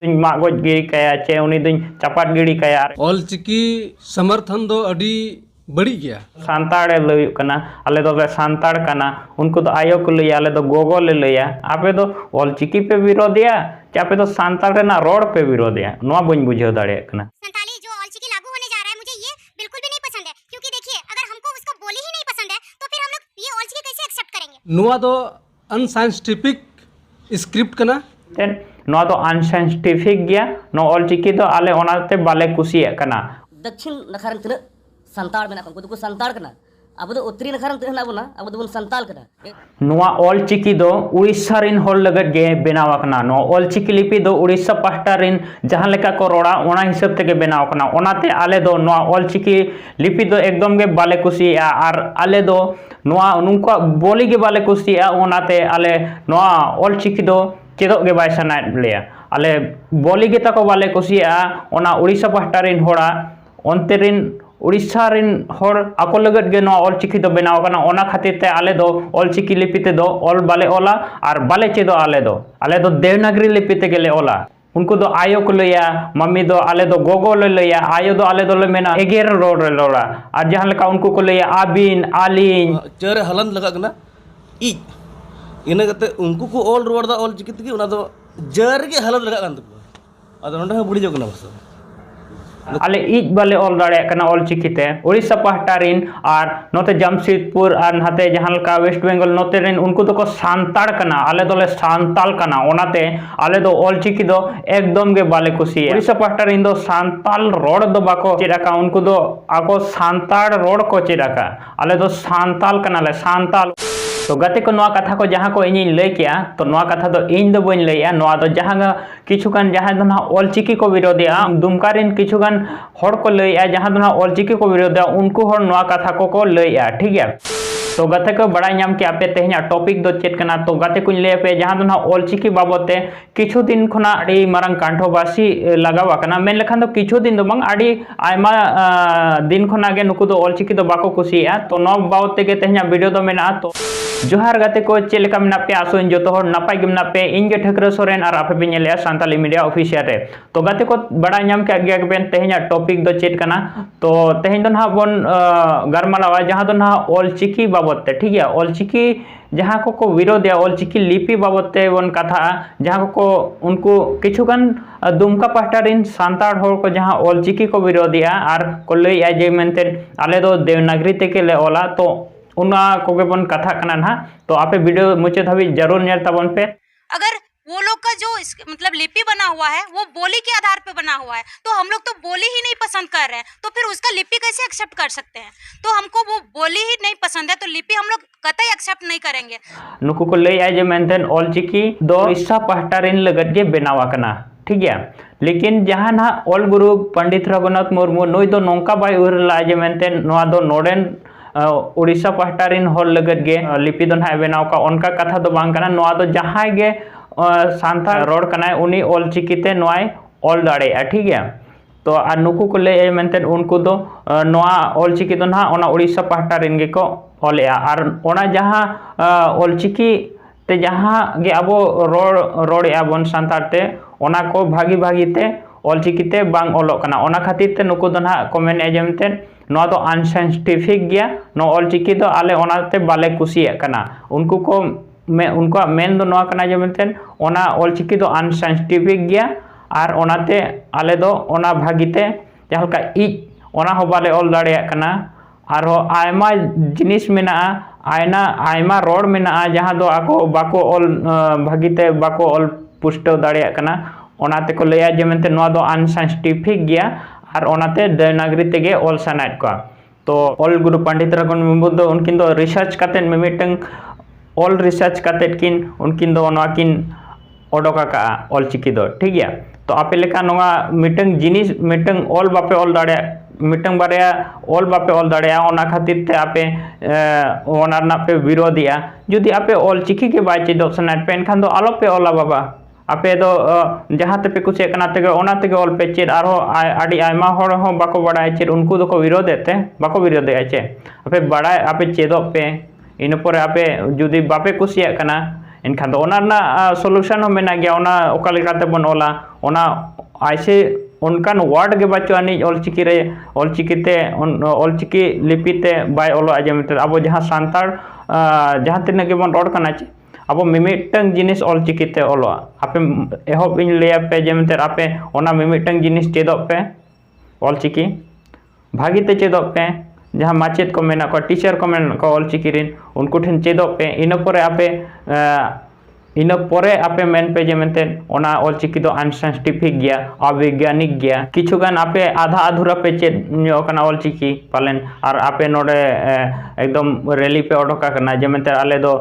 ᱢᱟᱜ ᱜᱚᱡ ᱜᱤᱲᱤ ᱠᱟᱭᱟ ᱪᱮ ᱩᱱᱤ ᱫᱚᱧ ᱪᱟᱯᱟᱫ ᱜᱤᱲᱤ ᱠᱟᱭᱟ ऑलचिकी समर्थन दो अड़ी बड़ी गया सानताड़े लैयुग कना आले दो सानताड़ कना उनको तो आयो को लैया आले दो गोगो ले लैया आपे दो ऑलचिकी पे विरोधिया कि आपे तो सानताड़ ना रोड पे विरोधिया नोआ बन बुझाव दाड़े कना। संताली जो ऑलचिकी लागू होने जा रहा है मुझे ये बिल्कुल भी नहीं पसंद है क्योंकि देखिए अगर हमको उसका बोली ही नहीं पसंद है तो फिर हम लोग ये ऑलचिकी कैसे एक्सेप्ट करेंगे। नुआ दो अनसाइंटिफिक स्क्रिप्ट कना नोआ दो अनसाइंटिफिक गया नो ऑलचिकी दो आले ओनाते बाले कुसिया कना। दक्षिण नखारन तिना संताड़ मेना को संताड़ कना अब तो उत्तरी नखारन तिना बोना अब तो संताल कना नोआ ऑलचिकी दो उड़ीसा रिन होल लगत गे बनाव कना नो ऑलचिकी लिपि दो उड़ीसा पास्टा रिन जहां लेका को रोड़ा ओना हिसाब ते बनाव कना ओनाते आले दो नोआ ऑलचिकी लिपि दो एकदम गे बाले कुसिया और आले दो नोआ नुका बोली गे बाले कुसिया ओनाते आले नोआ ऑलचिकी दो चेदो गे बाय सनाय लेया आले बोली गे ताको बाले कुसिया ओना उड़ीसा पास्टा रिन होड़ा ओनते रिन उड़ीसा रिन होर आको लगत गे नोआ ऑलचिकी दो बनाव कना ओना खातिर ते आले दो ऑलचिकी लिपि ते दो ऑल बाले ओला और बाले चेदो आले दो देवनागरी लिपि ते गेले ओला उनको दो आयो को लैया मम्मी दो आले दो गोगो ले लैया आयो दो आले दो ले मेना एगेर रोड रे लोड़ा और जहां लेका उनको को लैया आबिन आलिन चेरे हलन लगा कना इ इना कते उनको को ऑल रोड दा ऑलचिकी तगी उना दो जर गे हलन लगा कन तको अदो नोंडे बुड़ी जो कना बस आले इज बाले ऑल दाड़े कना ऑलचिकी ते उड़ीसा पास्टा रिन और नोते जमशेदपुर और नहाते जहां लेका वेस्ट बेंगल नोते रिन उनको तो को सांताड़ कना आले दोले सांताल कना ओनाते आले दो ऑलचिकी दो एकदम गे बाले कुसी उड़ीसा पास्टा रिन दो सांताल रोड दो बाको चेराका उनको दो आको सांताड़ रोड को चेराका आले दो सांताल कना ले सांताल तो गते को नोआ कथा को जहां को इनी लय किया तो नोआ कथा दो इन दो बन लैया नोआ दो जहां किछुगान जहां दो ना ऑलचिकी को विरोधिया दुमकारिन किछुगान हर को लैया जहां दो ना ऑलचिकी को विरोधिया उनको हर नोआ कथा को लैया ठीक है। तो गते को बड़ा नाम के आपे तेहना टॉपिक दो चेक कना तो गते को ले पे जहां दो ना ऑलचिकी बाबते किछु दिन खना अड़ी मारंग कांठोबासी लगावा कना मेन लेखान दो किछु दिन दो बांग अड़ी आयमा दिन खना गे नुकु दो ऑलचिकी दो बाको कुसिया तो नो बाबते के तेहना वीडियो दो मेना तो जोहार गाते को चेलेका मेना पे आसोन जो तो नापाय गे मेना पे इन गे ठकरा सोरेन और आपे बिन ले सांताली मीडिया ऑफिशियल रे तो गाते को बड़ा नाम के आगे बेन तेहना टॉपिक दो चेक कना तो तेहन दो ना बोन गरमालावा जहां दो ना ऑलचिकी बाबते ठीक है ऑलचिकी जहां को विरोधिया ऑलचिकी लिपि बाबते बन कथा जहां को उनको किछुगान दुमका पास्टा रिन सांताड़ होर को जहां ऑलचिकी को विरोधिया और को लैया जे मेनते आले दो देवनागरी ते के ले ओला तो उना कोगे बन कथा कना ना तो आपे वीडियो मुझे धाबी जरूर नेल तबन पे अगर वो लोग का जो मतलब लिपि बना हुआ है वो बोली के आधार पे बना हुआ है तो हम लोग तो बोली ही नहीं पसंद कर रहे हैं तो फिर उसका लिपि कैसे एक्सेप्ट कर सकते हैं। तो हमको वो बोली ही नहीं पसंद है तो लिपि हम लोग कतई एक्सेप्ट नहीं करेंगे। नुकु को ले आए जे मेनतेन ऑलचिकी दो उड़ीसा पास्टा रिन लगत जे बनावा कना ठीक है लेकिन जहां ना ऑल गुरु पंडित रघुनाथ मुर्मू नोई दो नोंका बाय उरला जे मेनतेन नोआ दो नोडेन उड़ीसा पास्टा रिन होल लगत गे लिपि दो ना बनाव का उनका कथा दो बांग कना नोआ दो जहां गे सांताल रोड कना उनी ऑलचिकी ते नोआय ऑल दाड़े ठीक है। तो आ नुकु को ले मेनतेन उनको दो नोआ ऑलचिकी दो ना ओना उड़ीसा पास्टा रिन गे को ऑलया और ओना जहां ऑलचिकी ते जहां गे अबो रोड बन सांताल ते ओना को भागी भागी ते ऑलचिकी ते बांग ऑलोक कना ओना खातिर ते नुकु दो ना कमेंट एजेमते नोआ दो अनसाइंटिफिक गया नो ऑलचिकी दो आले ओनाते बाले कुसिया कना उनको को उनका मेन दो नोआ कना जेमते ओना ऑलचिकी दो अनसाइंटिफिक गया और ओनाते आले दो ओना भागीते जहालका इज ओना हो बाले ऑल दाड़िया कना और आयमा जिनिस मेना आयना आयमा रोड मेना जहां दो आको बाको ऑल भागीते बाको ऑल पुष्टो दाड़िया कना ओनाते को लैया जेमते नोआ दो अनसाइंटिफिक गया और ओनाते देवनागरी तेगे ऑल सनाय को तो ऑल गुरु पंडित रघुनाथ मुर्मू दो उनकिन दो रिसर्च काते मिमिटंग ऑल रिसर्च काते किन उनकिन दो नोआ किन ओडोका का ऑलचिकी दो ठीक है। तो आपे लेका नोआ मिटंग जिनिस मिटंग ऑल बापे ऑल दाड़े मिटंग बारे ऑल बापे ऑल दाड़े ओना खातिर ते आपे ओना ना पे विरोधिया जुदी आपे ऑलचिकी के बाय चेदो सनाय पे एनखान दो आलो पे ऑला बाबा आपे दो जहां ते पे कुछ एकना ते ओना ते ऑल पे चेद आरो आडी आयमा होर हो बाको बड़ाय चेद उनको दो को विरोधते बाको विरोधे चे आपे बड़ाय आपे चेदो पे इन पर आपे जुदी बापे कुसिया कना एनखान दो ओना ना सॉल्यूशन हो मेना गया ओना ओका लेकाते बन ओला ओना ऐसे उनकान वार्ड के बच्चों आनी ऑलचिकी रे ऑलचिकी लिपिते बाय ओलो जेमेंते अब जहाँ सांतार जहाँ तीन के बन रोड करना चे अब मिमिटंग जिनिस ऑलचिकीते ओलो आपे एहब इन ले पे जेमेंते आपे ओना मिमिटंग जिनिस चेदोप पे ऑलचिकी भागीते चेदोप पे जहाँ माचेद को मेना को टीचर को मेना को ऑलचिकी रिन उनको ठेन चेदोप पे इन परे आपे मेन पे जेमेंते ओना ऑलचिकी दो अनसाइंटिफिक गया अवैज्ञानिक गया किछुगान आपे आधा अधूरा पे चेद न्योकना ऑलचिकी पालन और आपे नोडे एकदम रैली पे ओडोका करना जेमेंते आले दो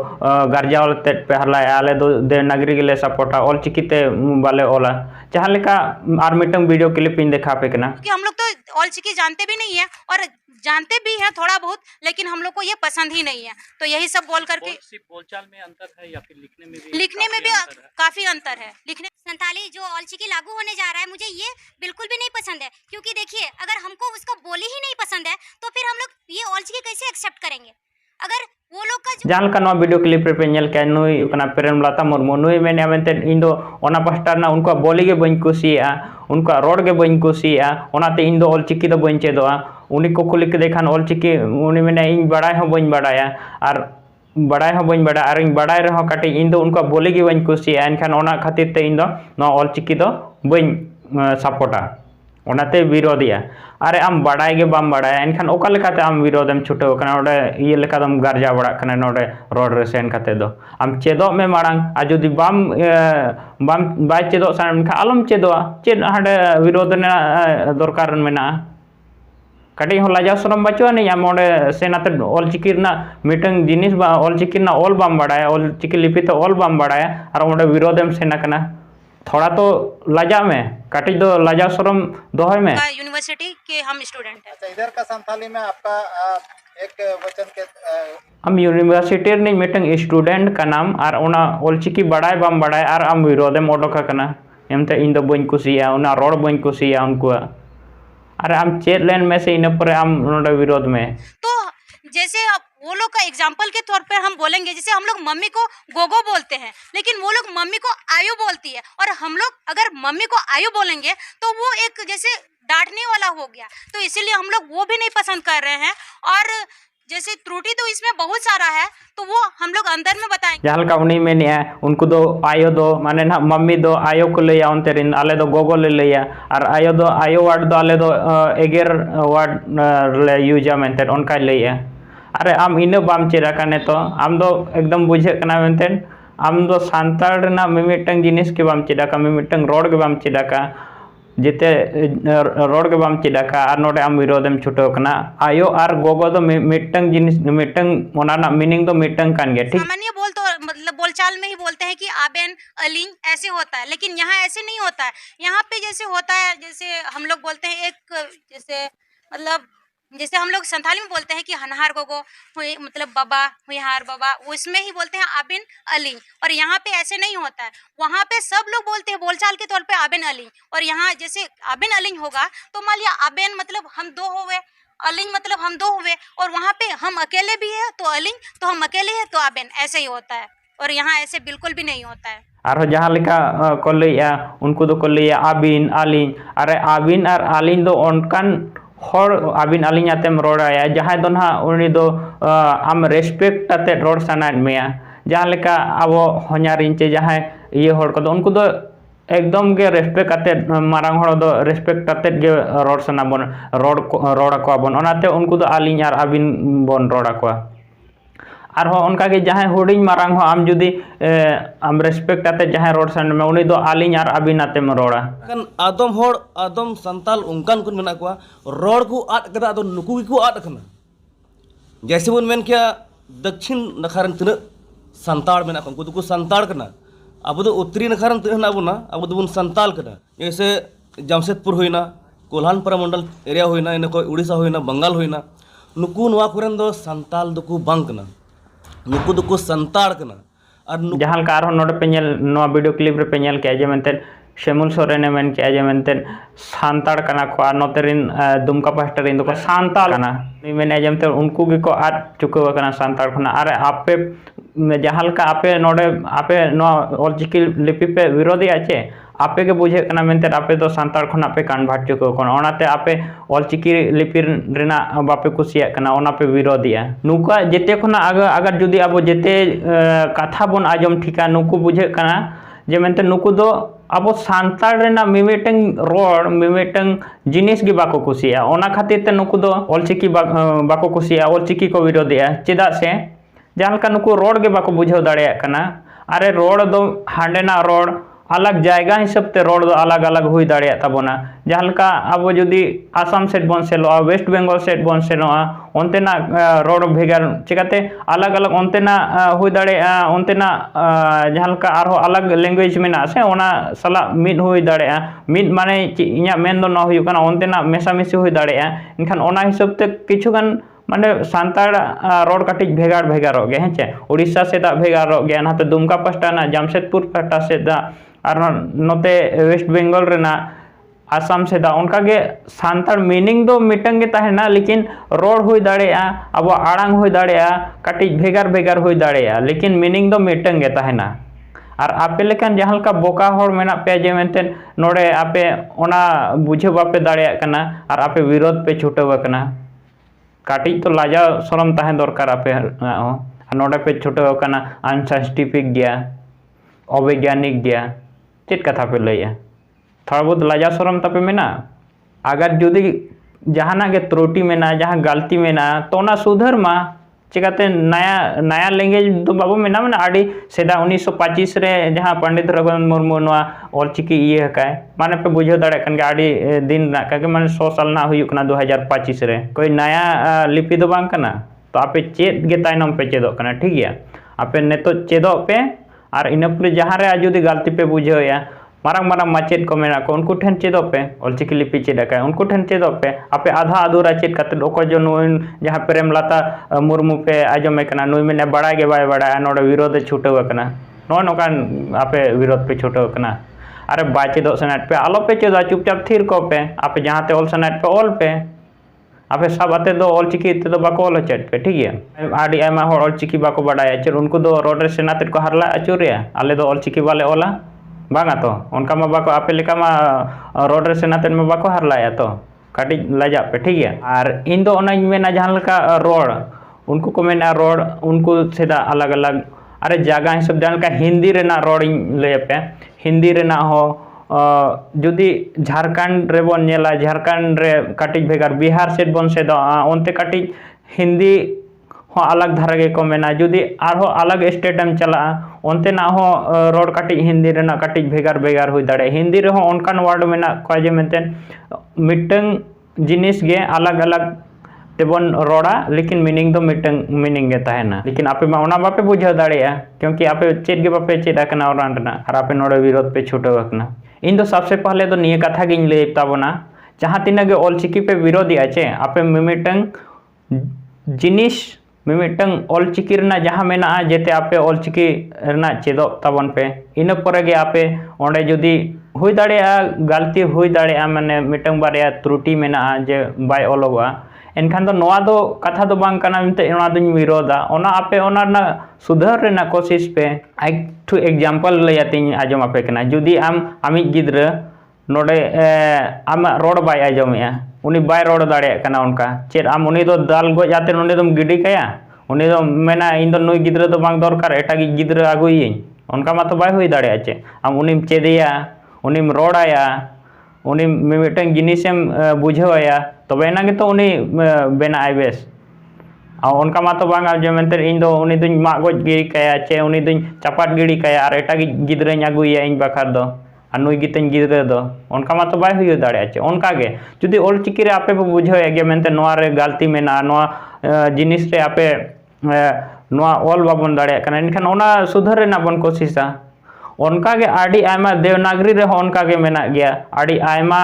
गार्जावल तेट पे हलाय आले दो देवनागरी के लिए सपोर्टा ऑलचिकी ते बाले ओला जहाँ लेका आर मिटंग वीडियो क्लिप इन देखा पे करना क्योंकि हम लोग तो ऑलचिकी जानते भी नहीं है और जानते भी हैं थोड़ा बहुत, लेकिन हम लोग को ये पसंद ही नहीं है। तो यही सब बोल करके बोलचाल में अंतर है या फिर लिखने में भी काफी अंतर है। लिखने संताली जो ऑलचिकी लागू होने जा रहा है मुझे ये बिल्कुल भी नहीं पसंद है, क्योंकि देखिए अगर हमको उसका बोली ही नहीं पसंद है तो फिर हम लोग ये ऑलचिकी कैसे एक्सेप्ट करेंगे। अगर वो लोग का जहाँ का वीडियो क्लिप रे पे नेल के नुई प्रेमलता मुर्मू नुई मेने मेनते इन दो ओना पास्टर ना उनको बोली के बन कुसिया उनका रोड के बन कुसिया ओनाते इन दो ऑलचिकी दो बन चेदोआ उनी को खुली के देखान ऑलचिकी उनी मेने इन बड़ाई हो बन बड़ाया और बड़ाई हो बन बड़ा और इन बड़ाई रहो काटे इन दो उनको बोली के बन कुसिया एनखान ओना खातिर ते इन दो नो ऑलचिकी दो बन सपोर्टा ओनाते विरोधिया अरे आम बड़ाई के बाम बड़ाया एनखान ओका लेकाते आम विरोधम छुटो कना ओडे ये लेका दम गार्जा बड़ा कना नोडे रोड रे सेन काते दो आम चेदो में मारांग आ जदि बाम बाय चेदो सान खा आलम चेदोआ चेद हाडे विरोध ने दरकार मेना कटी हो लाजा सरम बचो नहीं आम ओडे सेनाते ऑलचिकी ना मीटिंग जिनिस बा ऑलचिकी ना ऑल बाम बड़ाया ऑलचिकी लिपि तो ऑल बाम बड़ाया और ओडे विरोधम सेना कना थोड़ा तो लाजा में काटी दो लाजा शरम दोहे में यूनिवर्सिटी के हम स्टूडेंट हैं। अच्छा, इधर का संथाली में आपका एक वचन के हम यूनिवर्सिटी नहीं मीटिंग स्टूडेंट का नाम और उना ऑलचिकी बड़ाई बाम बड़ाई और आम विरोधे मोडोका कना एमते इन दो बन कुसिया उना रोड बन कुसिया उनको अरे आम चेत लेन में से इन पर आम नोडे विरोध में तो जैसे वो लोग का एग्जाम्पल के तौर पे हम बोलेंगे, जैसे हम लोग मम्मी को गोगो बोलते हैं लेकिन वो लोग मम्मी को आयु बोलती है, और हम लोग अगर मम्मी को आयु बोलेंगे तो वो एक जैसे डांटने वाला हो गया, तो इसीलिए हम लोग वो भी नहीं पसंद कर रहे हैं। और जैसे त्रुटि तो इसमें बहुत सारा है तो वो हम लोग अंदर में बताएंगे। जहाँ का उन्हीं में नहीं है उनको दो आयो दो माने ना मम्मी दो आयो को ले उनते रिन आले दो गोगो ले लिया और आयो दो आयो वार्ड दो आले दो एगेर वार्ड ले यूजा मेंटेन उनका लिया अरे आम इन बाम चेरा कने तो आम दो एकदम बुझे कना मेंटेन आम दो सांताड़ ना मिमिटंग जिनिस के बाम चेरा का मिमिटंग रोड के बाम चेरा का जिते रोड के बाम चेरा का और नोडे आम विरोधम छुटो कना आयो और गोगो दो मिटंग जिनिस मिटंग ओना ना मीनिंग दो मिटंग कान गया ठीक। सामान्य बोल तो मतलब बोलचाल में ही बोलते हैं कि आबेन अलिंग ऐसे होता है, लेकिन यहाँ ऐसे नहीं होता है। यहाँ पे जैसे होता है, जैसे हम लोग बोलते हैं एक जैसे मतलब जैसे हम लोग संथाली में बोलते हैं कि हनहार गोगो मतलब बाबा हुहार बाबा, उसमें ही बोलते हैं आबिन अलिंग, और यहाँ पे ऐसे नहीं होता है। वहाँ पे सब लोग बोलते हैं बोलचाल के तौर पे आबिन अलिंग, और यहाँ जैसे आबिन अलिंग होगा तो मान लिया आबिन मतलब हम दो हुए, अलिंग मतलब हम दो हुए, और वहाँ पे हम अकेले भी है तो अलिंग, तो हम अकेले है तो आबिन, ऐसे ही होता है। और यहाँ ऐसे बिल्कुल भी नहीं होता है। और जहाँ लेका को लिया उनको दो को लिया आबिन आलिंग, अरे आबिन और आलिंग दो उनकान हर आबिन आलिंग आतेम रोड़ाया जहाँ दो ना उनी दो आम रेस्पेक्ट आते रोड साना मेया जहाँ लेका अब हजारिन चे जहाँ ये हर को दो उनको दो एकदम के रेस्पेक्ट आते मारांग हर दो रेस्पेक्ट आते के रोड साना बन रोड़ा को बन ओनाते उनको दो आलिंग और आबिन बन रोड़ा को और उनका के जहाँ हुडिंग मारांग हो आम जुदी आम रेस्पेक्ट आते जहाँ रोड सान में उनी दो आलिंग और आबिन आते में रोड़ा kan adom hor adom santal ungkan kun mena kwa ror ku at kada ado nuku ku at kana jaise bun men kya dakshin nakharan tuna santal mena ko ku santal kana abu do uttri nakharan tuna abu na abu do bun santal kana jaise jamshedpur hoina kolhan paramandal area hoina ina ko odisha hoina bengal hoina nuku noa kuren do santal do ku bang kana nuku do ku santal kana ar जहाँ का note पे नवा video clip रे पे nail के जे मेंते शेमुल Soren main के जे मेंते सांताड़ कना को नोतेरिन दुमका पास्टरिन दो सांताल कना नि मेने जमते उनको भी को आट चुको कना सांताड़ खना अरे आपे जहाँ का आपे नोडे आपे नो ऑलचिकी लिपि पे विरोधी आचे आपे के बुझे कना मेनते आपे दो सांताड़ खना पे कन्वर्ट चुको कोन ओनाते आपे ऑलचिकी लिपि रेना बापे कुसिया कना ओना पे विरोधिया नुका जेते खना अगर जुदी अब जेते कथा बन आजम ठिका नुकु बुझे कना जे मेनते नुकु दो अब सांताड़ रेना मिमिटंग रोड मिमिटंग जिनिस गी बाको कुसिया ओना खातिर ते नुकु दो ऑलचिकी बाको कुसिया ऑलचिकी को विरोधिया चेदा से जहां का नुकु रोड गे बाको बुझाव दाड़े कना अरे रोड दो हांडेना रोड अलग जायगा हिसाब ते रोड दो अलग अलग हुई दाड़े ताबोना जहां का अब जुदी आसाम सेट बन सेलोआ वेस्ट बेंगल सेट बन सेलोआ ओंतेना रोड भेगार चिकाते अलग अलग ओंतेना हुई दाड़े ओंतेना जहां का आरो अलग लैंग्वेज मेना से ओना सला मिड हुई दाड़े मिड माने इया मेन दो न हुई कना ओंतेना मेसामिसी हुई दाड़े इनखान ओना हिसाब ते किछुगान माने सांताड़ रोड काटिज भेगार भेगार गे हेचे उड़ीसा सेदा भेगार गे नाते दुमका पास्टा ना जामशेदपुर पास्टा सेदा और नोते वेस्ट बेंगल रेना आसाम सेदा उनका गे सांताड़ मीनिंग दो मिटंग गे ताहेना लेकिन रोड हुई दाड़ेया अब आड़ांग हुई दाड़ेया काटिज भेगार भेगार हुई दाड़ेया लेकिन मीनिंग दो मिटंग गे ताहेना और आपे लेकिन जहां का बोका होड़ मेना पे जे मेनते नोडे आपे ओना बुझे बापे दाड़ेया कना और आपे विरोध पे छुटव कना काटिज तो लाजा शरम ताहे दरकार आपे नोडे पे छुटव कना अनसाइंटिफिक गया अवैज्ञानिक गया चेत कथा पे लैया थोड़ा बहुत लाजा शरम तापे मेना अगर जुदी जहाना गे त्रुटि मेना जहां गलती मेना तो ना सुधर मा चिकाते नया लैंग्वेज तो बाबू मेना माने आड़ी सेदा 1925 रे जहां पंडित रघुनाथ मुर्मू नवा ऑलचिकी ये हकाय माने पे बुझे दाड़े कन गे आड़ी दिन ना का माने 100 साल ना हुई कना 2025 रे कोई नया लिपि दो बांग कना तो आपे चेत गे तायनम पे चेदो कना ठीक गया आपे नेतो चेदो पे और इनपुर जहां रे जुदी गलती पे बुझेया मारंग मारंग माचेद को मेना को उनको ठेन चेदो पे ऑलचिकी लिपि चेदका उनको ठेन चेदो पे आपे आधा अधूरा चेद कते ओको जो नुन जहां प्रेमलता मुर्मू पे आजमे कना नुई मेने बड़ा गे बाय बड़ा नोडे विरोध छुटव कना नो नोकान आपे विरोध पे छुटव कना अरे बाय चेदो सनाट पे आलो पे चेदा चुपचाप थीर को पे आपे जहां ते ऑल सनाट पे ऑल पे आपे सब आते दो ऑलचिकी ते दो बाको ऑल चेट पे ठीक है आडी आमा होड़ ऑलचिकी बाको बड़ाया चेर उनको दो रोड रे सेनाते को हरला अचुरिया आले दो ऑलचिकी वाले ओला बांगा तो उनका मा बाको आपे लेका मा रोड रे सेनाते में बाको हरलाया तो काटी लाजा पे ठीक है और इन दो ओना मेना जहां लका रोड उनको को मेना रोड उनको सेदा अलग अलग अरे जगह हिसाब जहां का हिंदी रेना रोड ले पे हिंदी रेना हो जुदी झारखंड रे बन नेला झारखंड रे काटिज भेगार बिहार सेट बन से ओनते काटिज हिंदी हो अलग धारा गे को मेना जुदी आरो अलग स्टेट में चला ओनते ना हो रोड काटिज हिंदी रेना काटिज भेगार भेगार हुई दाड़े हिंदी रे हो ओनकान वर्ड मेना को जे मेनते मिटंग जिनिस गे अलग अलग तेबन रोड़ा लेकिन मीनिंग दो मीनिंग गे ताहेना लेकिन आपे मा ओना बापे बुझाव दाड़ेया क्योंकि आपे चेद गे बापे चेद कना ओरान और आपे नोडे विरोध पे छुटव कना इन दो सबसे पहले तो निये कथा गिन ले ताबोना जहां तिना गे ऑलचिकी पे विरोधी आचे आपे मिमिटंग जिनिस मिमिटंग ऑलचिकी रना जहां मेना जेते आपे ऑलचिकी रना चेदो ताबन पे इन परे गे आपे ओंडे जुदी हुई दाड़ेया गलती हुई दाड़ेया माने मिटंग बारिया त्रुटि मेना जे बाय ओलोगा एनखान दो नोआ दो कथा दो बांग कना मिनते ओना दुन विरोधा ओना आपे ओना ना सुधार रेना कोशिश पे एक टू एग्जांपल लयातिन आजम आपे कना जुदी आमी गिद्र नोडे आम रोड बाय आजमेया उनी बाय रोड दाड़े कना उनका चेद आम उनी दो दाल गो जाते नोडे दम गिडी कया उनी दो मेना इन दो नुई गिद्र दो बांग दरकार एटागी गिद्र आगुई उनका मा तो बाय हुई दाड़े आचे आम उनी चेदिया उनी रोडाया उनी मिमिटंग जिनिसम बुझावया तबे ना गे तो उनी बेना आय बेस उनका मा तो बांगा जे मेनते इन दो उनी दुन मा गज गिरी कया चे उनी दुन चपाट गिरी कया और एटागी गिद्रኝ आगुया इन बाखार दो और नुई गितኝ गिद्र दो उनका मा तो बाय हुई दाड़े आचे उनका गे जुदी ऑलचिकी रे आपे बुझावया गे मेनते नोआ रे गलती मेना नोआ जिनिस रे आपे नोआ ऑल बाबन दाड़े कना इनखान ओना सुधार रेना बन कोशिशा उनका गे आडी आयमा देवनागरी रे हो उनका गे मेना गया आडी आयमा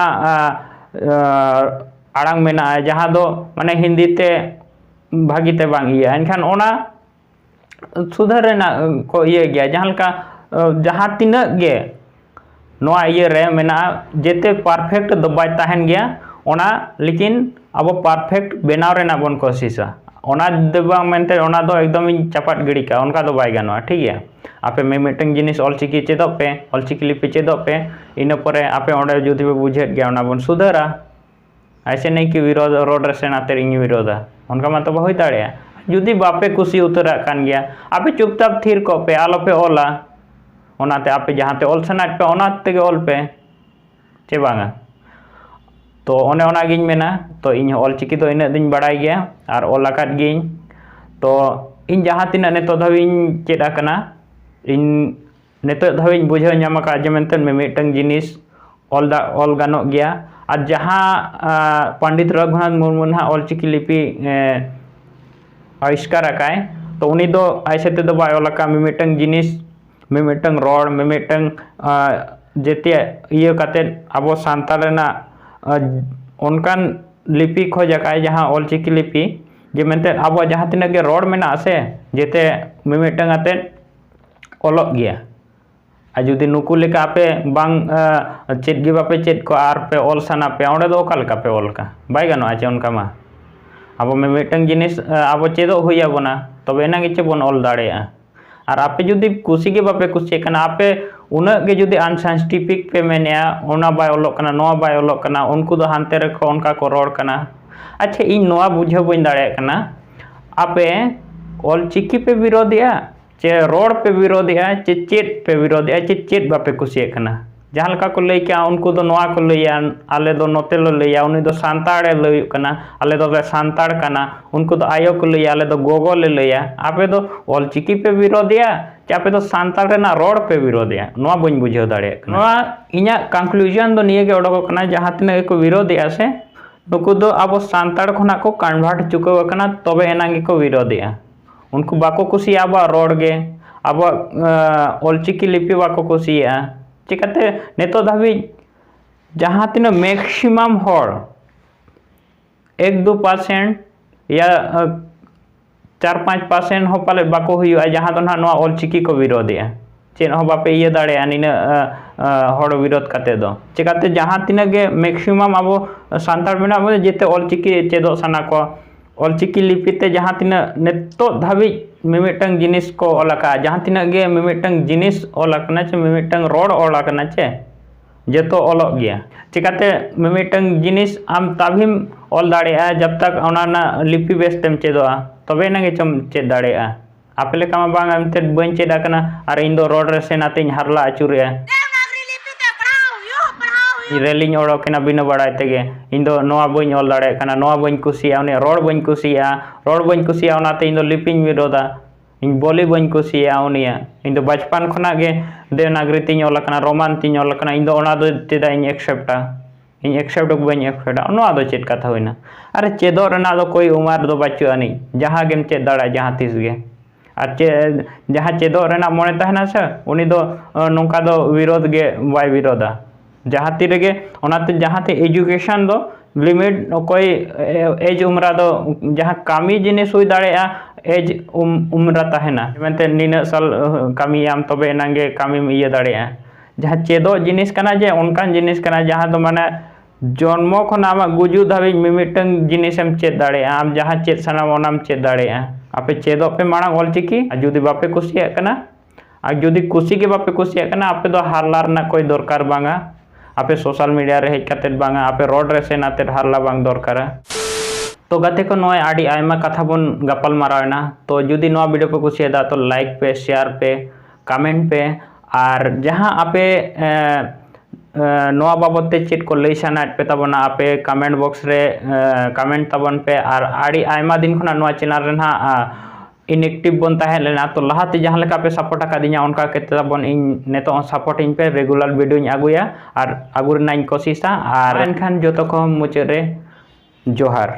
आड़ांग मेना जहां दो माने हिंदी ते भागीते बांग इया एनखान ओना सुधार रेना को ये गया जहां तिना गे नोआ ये रे मेना जेते परफेक्ट दो बाय ताहन गया ओना लेकिन अब परफेक्ट बनाव रेना बन कोशिशा ओना दो बांग मेनते ओना दो एकदम इन चापाट गिड़ी का उनका दो बाय गानोa ठीक गया आपे मिमिटंग जिनिस ऑलचिकी चेदो पे ऑलचिकी लिपि चेदो पे इन परे आपे ओंडे जुदी पे बुझेत गया ओना बन सुधारा ऐसे नहीं कि विरोध रोड रे सेनाते इन विरोधा उनका मा तो बहु दाड़े जुदी बापे कुसी उतरा कान गया आपे चुपचाप थीर को पे आलो पे ओला ओनाते आपे जहांते ऑल सनाट पे ओनाते के ऑल पे चे बांगा तो ओने ओना गिन मेना तो इन ऑलचिकी तो इना दिन बड़ाई गया और ऑल आकात गिन तो इन जहां तिना नेतो धाविन चेद आकना इन नेतो धाविन बुझाव ᱧᱟᱢ ᱟᱠᱟᱫ ᱡᱮ ᱢᱮᱱᱛᱮ ᱢᱤᱫᱴᱟᱝ ᱡᱤᱱᱤस ऑल गानोग गया और जहाँ पंडित रघुनाथ मुर्मू ना ऑलचिकी लिपि आविष्कार आकाय तो उनी दो ऐसे ते दो बाय ऑलका मिमिटंग जिनिस मिमिटंग रोड मिमिटंग जेते इयो काते अबो सांताल रेना उनकान लिपि खोज आकाय जहाँ ऑलचिकी लिपि जे मेनते अब जहाँ तीना के रोड में आसे जेते मिमिटंग आते ऑलग गया आ जुदी नुकु लेका आपे बांग चेद गे बापे चेद को आर पे ऑल सना पे ओंडे दो ओका लेका पे ऑल का बाय गानो आचे उनका मा अब मिमिटंग जिनिस अब चेदो हुया बना तबे एना गे बन ऑल दाड़ेया और आपे जुदी कुसी गे बापे कुसी कना आपे उना गे जुदी अनसाइंटिफिक पे मेनेया ओना बाय ऑलक कना नोआ बाय ऑलक कना उनको दो हानते रखो उनका को रोड कना अच्छा इन नोआ बुझाव बइन दाड़े कना आपे ऑलचिकी पे विरोधिया चे रोड पे विरोधिया चे चेत पे विरोधिया चे चेत बापे कुसी कना जहाँ लका को लई क्या उनको दो नोआ को लईया आले दो नोते लो लईया उनी दो सांताड़े लई कना आले दो सांताड़ कना उनको दो आयो को लईया आले दो गोगो ले लईया आपे दो ऑलचिकी पे विरोधिया चे आपे दो सांताड़ रेना रोड पे विरोधिया नोआ बइन बुझाव दाड़े कना नोआ इना कंक्लूजन दो निये गे ओडोको कना जहाँ तिना को विरोधिया से नुकु दो अब सांताड़ खना को कन्वर्ट चुकाव कना तबे एना गे को विरोधिया उनको बाको कुसी अब रोड गे अब ऑलचिकी लिपि बाको कुसिया चिकाते नेतो धाबी जहाँ तीन मैक्सिमम हर 1-2% या 4-5% हो पाले बाको हुआ जहाँ तो ना ऑलचिकी को विरोधिया चेन हो बापे ये दाड़े निना हर विरोध काते दो चिकाते जहाँ तीन गे मैक्सिमम अब सांताड़ मेना जेते ऑलचिकी चेदो सना को ऑलचिकी लिपिते जहाँ तीना नेतो धाबी मिमिटंग जिनिस को ओलाका जहाँ तीना गे मिमिटंग जिनिस ओलाकना चे मिमिटंग रोड ओलाकना चे जेतो ओलग गया चिकाते मिमिटंग जिनिस आम ताभिम ऑल दाड़ेया जब तक ओना लिपि बेसतेम चेदोआ तबे ना गे चम चेद दाड़ेया आपे लेका मा बांग एमते बइन चेद आकना और इन दो रोड रे सेनाते हरला अचुरेया रेलिंग ओडोकना बिना बड़ाय तेगे इन दो नोआ बइन ऑल दाड़े कना नोआ बइन कुसिया उनी रोड बइन कुसिया ओनाते इन दो लिपिंग विरोधा इन बोली बइन कुसिया उनिया इन दो बचपन खना गे देवनागरी तिन ऑल कना रोमान तिन ऑल कना इन दो ओना दो चेदा इन एक्सेप्टा इन एक्सेप्ट बइन एक्सेप्टा नोआ दो चेद कथा होइना अरे चेदो रेना दो कोई उमर दो बाचु आनी जहाँ गेम चेद दाड़ा जहाँ तीस गे और जहाँ चेदो रेना मने तहना से उनी दो नोंका दो विरोध गे बाय विरोधा जहाँ ती रेगे ओनाते जहाँ ते एजुकेशन दो लिमिट कोई एज उम्रा दो जहाँ कामी जिनिस हुई दाड़ेया एज उम्रा तहना मेनते निना साल कामी आम तबे नागे कामी इया दाड़ेया जहाँ चेदो जिनिस कना जे उनकान जिनिस कना जहाँ तो माने जन्म खन आम गुजु धाबी मिमिटंग जिनिसम चेद दाड़ेया आम जहाँ चेद सना ओनाम चेद दाड़ेया आपे चेदो पे मांग ऑलचिकी जुदी बापे कुसिया कना और जुदी कुसी के बापे कुसिया कना आपे दो हारला रना कोई दरकार बांगा आपे सोशल मीडिया रे हेज काते बांगा आपे रोड रे सेनाते हारला बांग दरकारा तो गाते को नोय आडी आयमा कथा बन गपाल मारावना तो जुदी नोआ वीडियो पे कुसिया तो लाइक पे शेयर पे कमेंट पे और जहाँ आपे नोआ बाबते चेत को लई सानात पे तबना आपे कमेंट बॉक्स रे कमेंट तबन पे और आडी आयमा दिन खना नोआ चैनल रे ना इनएक्टिव बन तहे लेना तो लहाते जहाँ लेका पे सपोर्ट आकादिया उनका केते बन इन नेतो सपोर्ट इन पे रेगुलर वीडियो इन आगुया और आगु रना इन कोशिशा और एनखान जोतो को मुचाद रे जोहार।